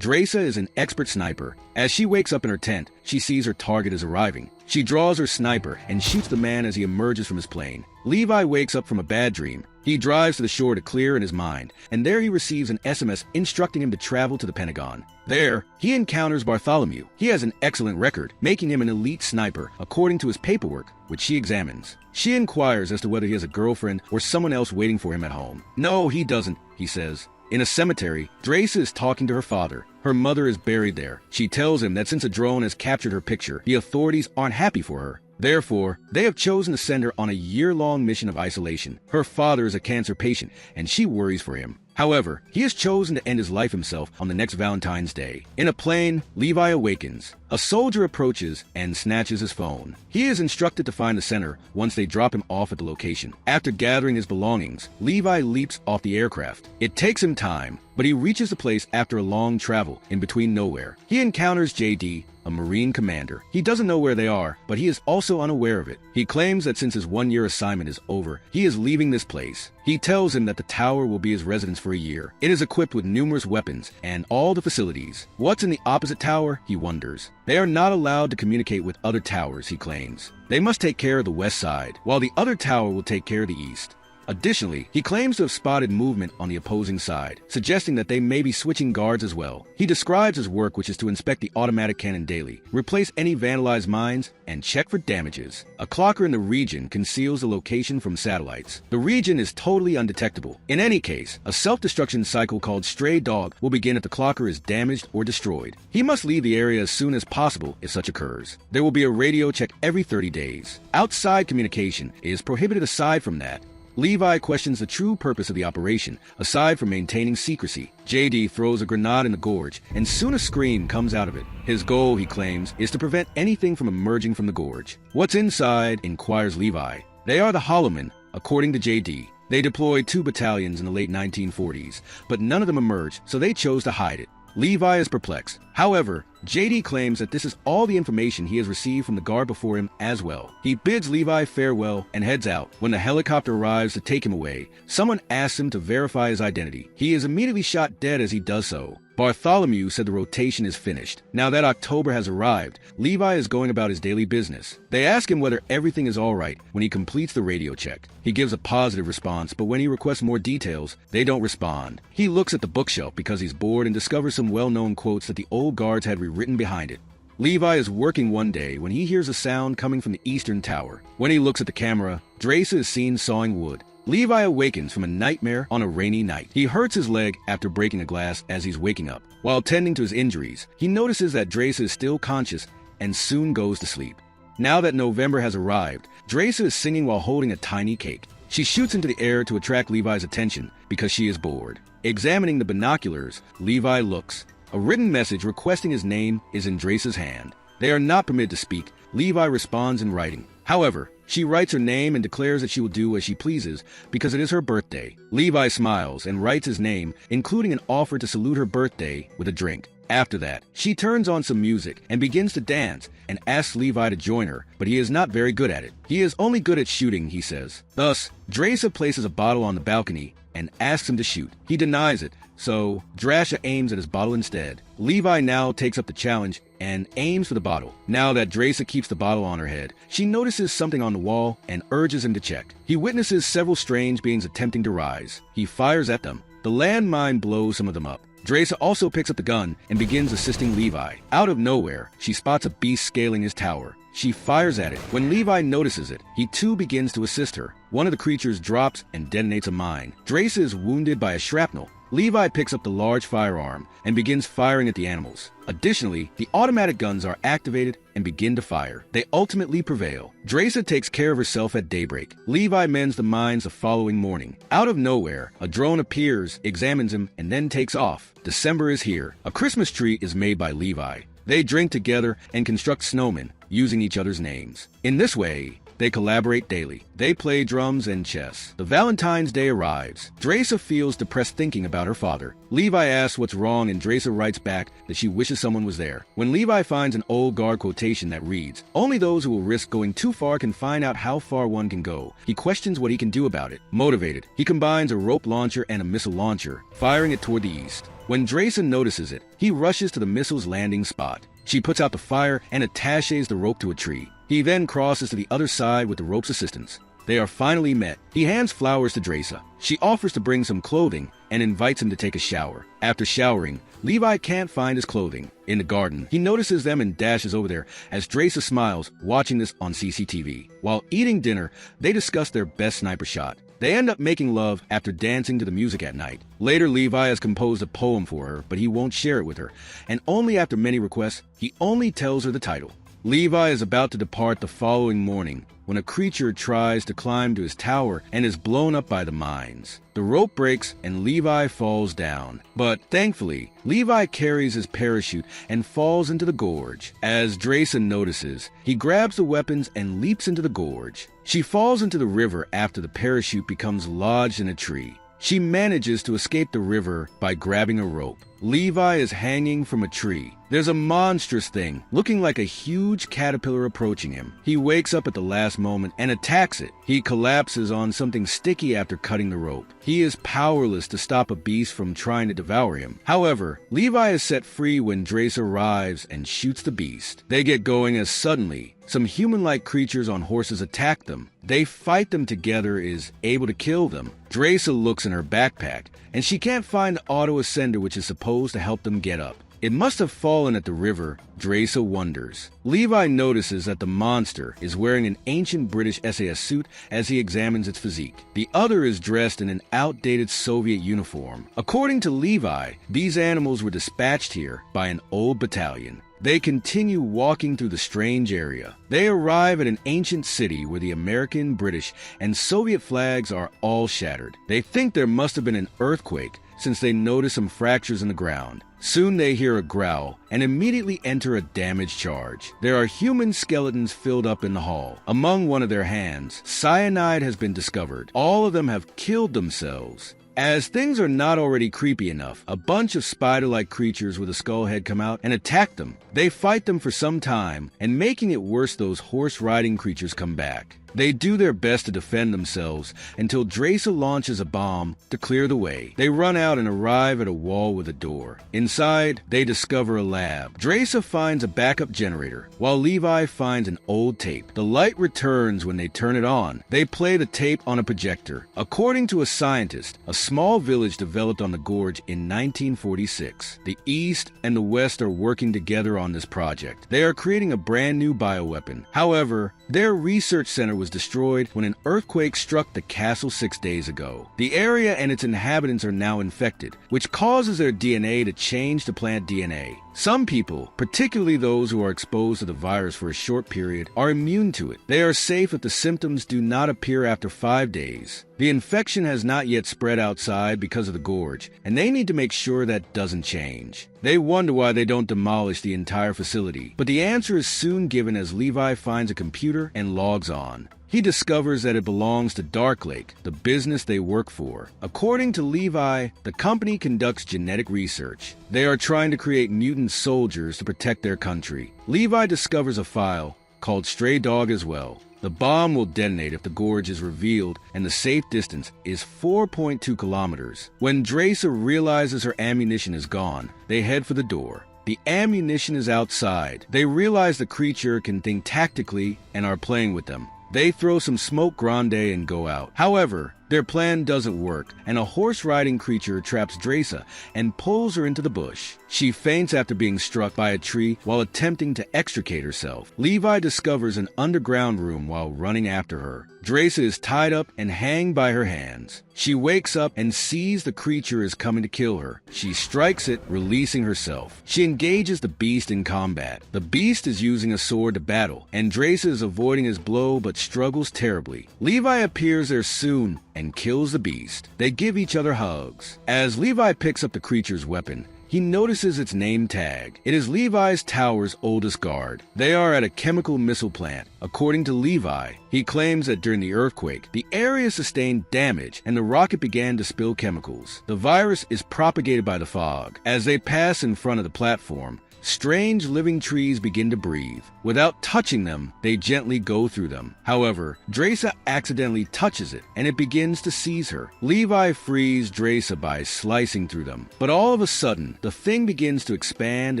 Dresa is an expert sniper. As she wakes up in her tent, she sees her target is arriving. She draws her sniper and shoots the man as he emerges from his plane. Levi wakes up from a bad dream. He drives to the shore to clear in his mind, and there he receives an SMS instructing him to travel to the Pentagon. There, he encounters Bartholomew. He has an excellent record, making him an elite sniper, according to his paperwork, which she examines. She inquires as to whether he has a girlfriend or someone else waiting for him at home. No, he doesn't, he says. In a cemetery, Dresa is talking to her father. Her mother is buried there. She tells him that since a drone has captured her picture, the authorities aren't happy for her. Therefore, they have chosen to send her on a year-long mission of isolation. Her father is a cancer patient, and she worries for him. However, he has chosen to end his life himself on the next Valentine's Day. In a plane, Levi awakens. A soldier approaches and snatches his phone. He is instructed to find the center once they drop him off at the location. After gathering his belongings, Levi leaps off the aircraft. It takes him time, but he reaches the place after a long travel in between nowhere. He encounters JD, a Marine commander. He doesn't know where they are, but he is also unaware of it. He claims that since his one-year assignment is over, he is leaving this place. He tells him that the tower will be his residence for a year. It is equipped with numerous weapons and all the facilities. What's in the opposite tower, he wonders. They are not allowed to communicate with other towers, he claims. They must take care of the west side, while the other tower will take care of the east. Additionally, he claims to have spotted movement on the opposing side, suggesting that they may be switching guards as well. He describes his work, which is to inspect the automatic cannon daily, replace any vandalized mines, and check for damages. A clocker in the region conceals the location from satellites. The region is totally undetectable. In any case, a self-destruction cycle called Stray Dog will begin if the clocker is damaged or destroyed. He must leave the area as soon as possible if such occurs. There will be a radio check every 30 days. Outside communication is prohibited. Aside from that, Levi questions the true purpose of the operation, aside from maintaining secrecy. JD throws a grenade in the gorge, and soon a scream comes out of it. His goal, he claims, is to prevent anything from emerging from the gorge. What's inside? Inquires Levi. They are the Hollowmen, according to JD. They deployed 2 battalions in the late 1940s, but none of them emerged, so they chose to hide it. Levi is perplexed. However, JD claims that this is all the information he has received from the guard before him as well. He bids Levi farewell and heads out. When the helicopter arrives to take him away, someone asks him to verify his identity. He is immediately shot dead as he does so. Bartholomew said the rotation is finished. Now that October has arrived, Levi is going about his daily business. They ask him whether everything is all right when he completes the radio check. He gives a positive response, but when he requests more details, they don't respond. He looks at the bookshelf because he's bored and discovers some well-known quotes that the old guards had rewritten behind it. Levi is working one day when he hears a sound coming from the eastern tower. When he looks at the camera, Dresa is seen sawing wood. Levi awakens from a nightmare on a rainy night. He hurts his leg after breaking a glass as he's waking up. While tending to his injuries, he notices that Dresa is still conscious and soon goes to sleep. Now that November has arrived, Dresa is singing while holding a tiny cake. She shoots into the air to attract Levi's attention because she is bored. Examining the binoculars, Levi looks. A written message requesting his name is in Dresa's hand. They are not permitted to speak. Levi responds in writing. However, she writes her name and declares that she will do as she pleases because it is her birthday. Levi smiles and writes his name, including an offer to salute her birthday with a drink. After that, she turns on some music and begins to dance and asks Levi to join her, but he is not very good at it. He is only good at shooting, he says. Thus, Dresa places a bottle on the balcony and asks him to shoot. He denies it, so Drasha aims at his bottle instead. Levi now takes up the challenge and aims for the bottle. Now that Dresa keeps the bottle on her head, she notices something on the wall and urges him to check. He witnesses several strange beings attempting to rise. He fires at them. The landmine blows some of them up. Dresa also picks up the gun and begins assisting Levi. Out of nowhere, she spots a beast scaling his tower. She fires at it. When Levi notices it, he too begins to assist her. One of the creatures drops and detonates a mine. Dresa is wounded by a shrapnel. Levi picks up the large firearm and begins firing at the animals. Additionally, the automatic guns are activated and begin to fire. They ultimately prevail. Dresa takes care of herself at daybreak. Levi mends the mines the following morning. Out of nowhere, a drone appears, examines him, and then takes off. December is here. A Christmas tree is made by Levi. They drink together and construct snowmen, using each other's names. In this way, They collaborate daily. They play drums and chess. The Valentine's Day arrives. Dresa feels depressed thinking about her father. Levi asks what's wrong, and Dresa writes back that she wishes someone was there. When Levi finds an old guard quotation that reads, "Only those who will risk going too far can find out how far one can go," he questions what he can do about it. Motivated, he combines a rope launcher and a missile launcher, firing it toward the east. When Dresa notices it, he rushes to the missile's landing spot. She puts out the fire and attaches the rope to a tree. He then crosses to the other side with the rope's assistance. They are finally met. He hands flowers to Dresa. She offers to bring some clothing and invites him to take a shower. After showering, Levi can't find his clothing. In the garden, he notices them and dashes over there as Dresa smiles, watching this on CCTV. While eating dinner, they discuss their best sniper shot. They end up making love after dancing to the music at night. Later, Levi has composed a poem for her, but he won't share it with her. And only after many requests, he only tells her the title. Levi is about to depart the following morning when a creature tries to climb to his tower and is blown up by the mines. The rope breaks and Levi falls down. But thankfully, Levi carries his parachute and falls into the gorge. As Dresa notices, he grabs the weapons and leaps into the gorge. She falls into the river after the parachute becomes lodged in a tree. She manages to escape the river by grabbing a rope. Levi is hanging from a tree. There's a monstrous thing, looking like a huge caterpillar approaching him. He wakes up at the last moment and attacks it. He collapses on something sticky after cutting the rope. He is powerless to stop a beast from trying to devour him. However, Levi is set free when Dresa arrives and shoots the beast. They get going as suddenly, some human-like creatures on horses attack them. They fight them together, is able to kill them. Dresa looks in her backpack, and she can't find the auto-ascender which is supposed to help them get up. It must have fallen at the river, Dresa wonders. Levi notices that the monster is wearing an ancient British SAS suit as he examines its physique. The other is dressed in an outdated Soviet uniform. According to Levi, these animals were dispatched here by an old battalion. They continue walking through the strange area. They arrive at an ancient city where the American, British, and Soviet flags are all shattered. They think there must have been an earthquake since they notice some fractures in the ground. Soon they hear a growl and immediately enter a damage charge. There are human skeletons filled up in the hall. Among one of their hands, cyanide has been discovered. All of them have killed themselves. As things are not already creepy enough, a bunch of spider-like creatures with a skull head come out and attack them. They fight them for some time, and making it worse, those horse-riding creatures come back. They do their best to defend themselves until Dresa launches a bomb to clear the way. They run out and arrive at a wall with a door. Inside, they discover a lab. Dresa finds a backup generator, while Levi finds an old tape. The light returns when they turn it on. They play the tape on a projector. According to a scientist, a small village developed on the Gorge in 1946. The East and the West are working together on this project. They are creating a brand new bioweapon. However, their research center was destroyed when an earthquake struck the castle 6 days ago. The area and its inhabitants are now infected, which causes their DNA to change to plant DNA. Some people, particularly those who are exposed to the virus for a short period, are immune to it. They are safe if the symptoms do not appear after 5 days. The infection has not yet spread outside because of the gorge, and they need to make sure that doesn't change. They wonder why they don't demolish the entire facility, but the answer is soon given as Levi finds a computer and logs on. He discovers that it belongs to Dark Lake, the business they work for. According to Levi, the company conducts genetic research. They are trying to create mutant soldiers to protect their country. Levi discovers a file called Stray Dog as well. The bomb will detonate if the gorge is revealed, and the safe distance is 4.2 kilometers. When Dresa realizes her ammunition is gone, they head for the door. The ammunition is outside. They realize the creature can think tactically and are playing with them. They throw some smoke grande and go out. However, their plan doesn't work, and a horse-riding creature traps Dresa and pulls her into the bush. She faints after being struck by a tree while attempting to extricate herself. Levi discovers an underground room while running after her. Dresa is tied up and hanged by her hands. She wakes up and sees the creature is coming to kill her. She strikes it, releasing herself. She engages the beast in combat. The beast is using a sword to battle, and Dresa is avoiding his blow but struggles terribly. Levi appears there soon and kills the beast. They give each other hugs. As Levi picks up the creature's weapon, He notices its name tag. It is Levi's tower's oldest guard. They are at a chemical missile plant. According to Levi, he claims that during the earthquake, the area sustained damage and the rocket began to spill chemicals. The virus is propagated by the fog. As they pass in front of the platform, strange living trees begin to breathe. Without touching them, they gently go through them. However, Dresa accidentally touches it, and it begins to seize her. Levi frees Dresa by slicing through them. But all of a sudden, the thing begins to expand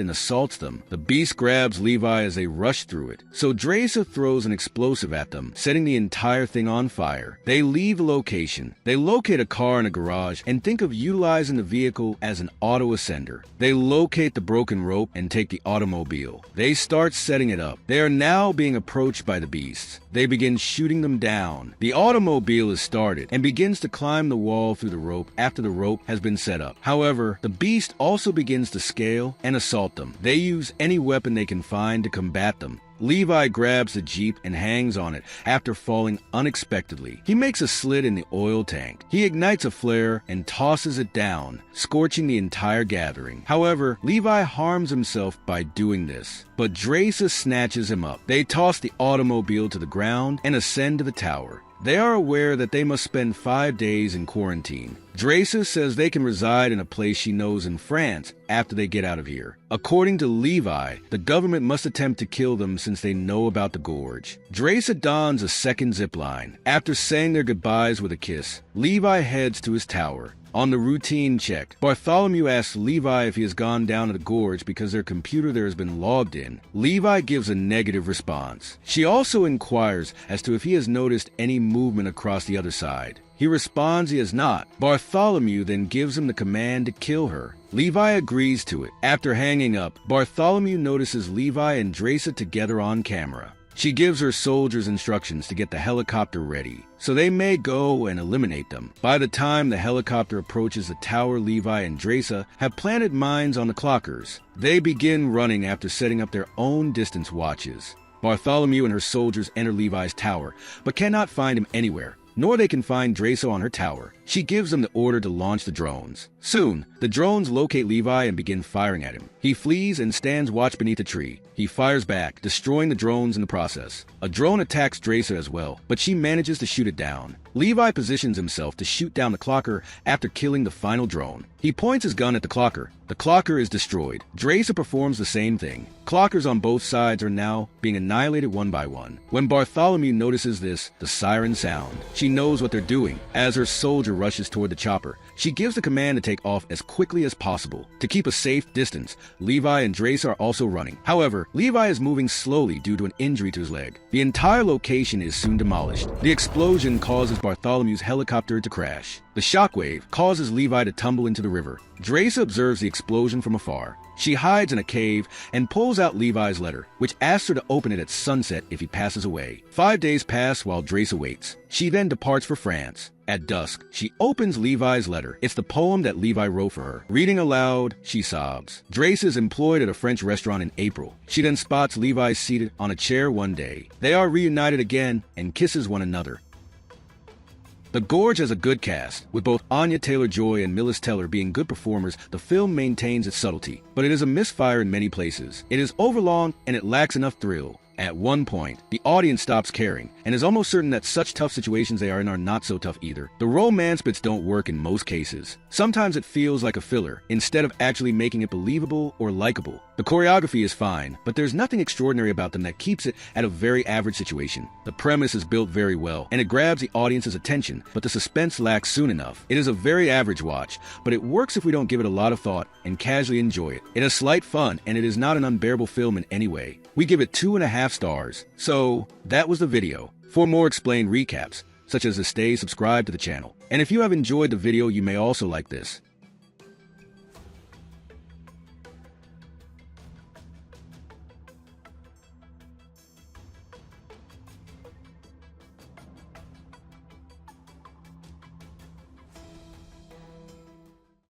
and assaults them. The beast grabs Levi as they rush through it. So Dresa throws an explosive at them, setting the entire thing on fire. They leave the location. They locate a car in a garage and think of utilizing the vehicle as an auto-ascender. They locate the broken rope and take the automobile. They start setting it up. They are now being approached by the beasts. They begin shooting them down. The automobile is started and begins to climb the wall through the rope after the rope has been set up. However, the beast also begins to scale and assault them. They use any weapon they can find to combat them. Levi grabs the Jeep and hangs on it after falling unexpectedly. He makes a slit in the oil tank. He ignites a flare and tosses it down, scorching the entire gathering. However, Levi harms himself by doing this, but Dresa snatches him up. They toss the automobile to the ground and ascend to the tower. They are aware that they must spend 5 days in quarantine. Dresa says they can reside in a place she knows in France after they get out of here. According to Levi, the government must attempt to kill them since they know about the Gorge. Dresa dons a second zipline. After saying their goodbyes with a kiss, Levi heads to his tower. On the routine check, Bartholomew asks Levi if he has gone down to the Gorge because their computer there has been logged in. Levi gives a negative response. She also inquires as to if he has noticed any movement across the other side. He responds he has not. Bartholomew then gives him the command to kill her. Levi agrees to it. After hanging up, Bartholomew notices Levi and Dresa together on camera. She gives her soldiers instructions to get the helicopter ready, so they may go and eliminate them. By the time the helicopter approaches the tower, Levi and Dresa have planted mines on the clockers. They begin running after setting up their own distance watches. Bartholomew and her soldiers enter Levi's tower, but cannot find him anywhere, nor they can find Dresa on her tower. She gives them the order to launch the drones. Soon, the drones locate Levi and begin firing at him. He flees and stands watch beneath a tree. He fires back, destroying the drones in the process. A drone attacks Dresa as well, but she manages to shoot it down. Levi positions himself to shoot down the clocker after killing the final drone. He points his gun at the clocker. The clocker is destroyed. Dresa performs the same thing. Clockers on both sides are now being annihilated one by one. When Bartholomew notices this, the sirens sound. She knows what they're doing. As her soldier rushes toward the chopper, she gives the command to take off as quickly as possible. To keep a safe distance, Levi and Dresa are also running. However, Levi is moving slowly due to an injury to his leg. The entire location is soon demolished. The explosion causes Bartholomew's helicopter to crash. The shockwave causes Levi to tumble into the river. Dresa observes the explosion from afar. She hides in a cave and pulls out Levi's letter, which asks her to open it at sunset if he passes away. 5 days pass while Dresa waits. She then departs for France. At dusk, she opens Levi's letter. It's the poem that Levi wrote for her. Reading aloud, she sobs. Dresa is employed at a French restaurant in April. She then spots Levi seated on a chair one day. They are reunited again and kisses one another. The Gorge has a good cast. With both Anya Taylor-Joy and Miles Teller being good performers, the film maintains its subtlety, but it is a misfire in many places. It is overlong and it lacks enough thrill. At one point, the audience stops caring, and is almost certain that such tough situations they are in are not so tough either. The romance bits don't work in most cases. Sometimes it feels like a filler, instead of actually making it believable or likable. The choreography is fine, but there's nothing extraordinary about them that keeps it at a very average situation. The premise is built very well, and it grabs the audience's attention, but the suspense lacks soon enough. It is a very average watch, but it works if we don't give it a lot of thought and casually enjoy it. It has slight fun, and it is not an unbearable film in any way. We give it 2.5 stars. So, that was the video. For more explained recaps, such as this, stay subscribed to the channel. And if you have enjoyed the video, you may also like this.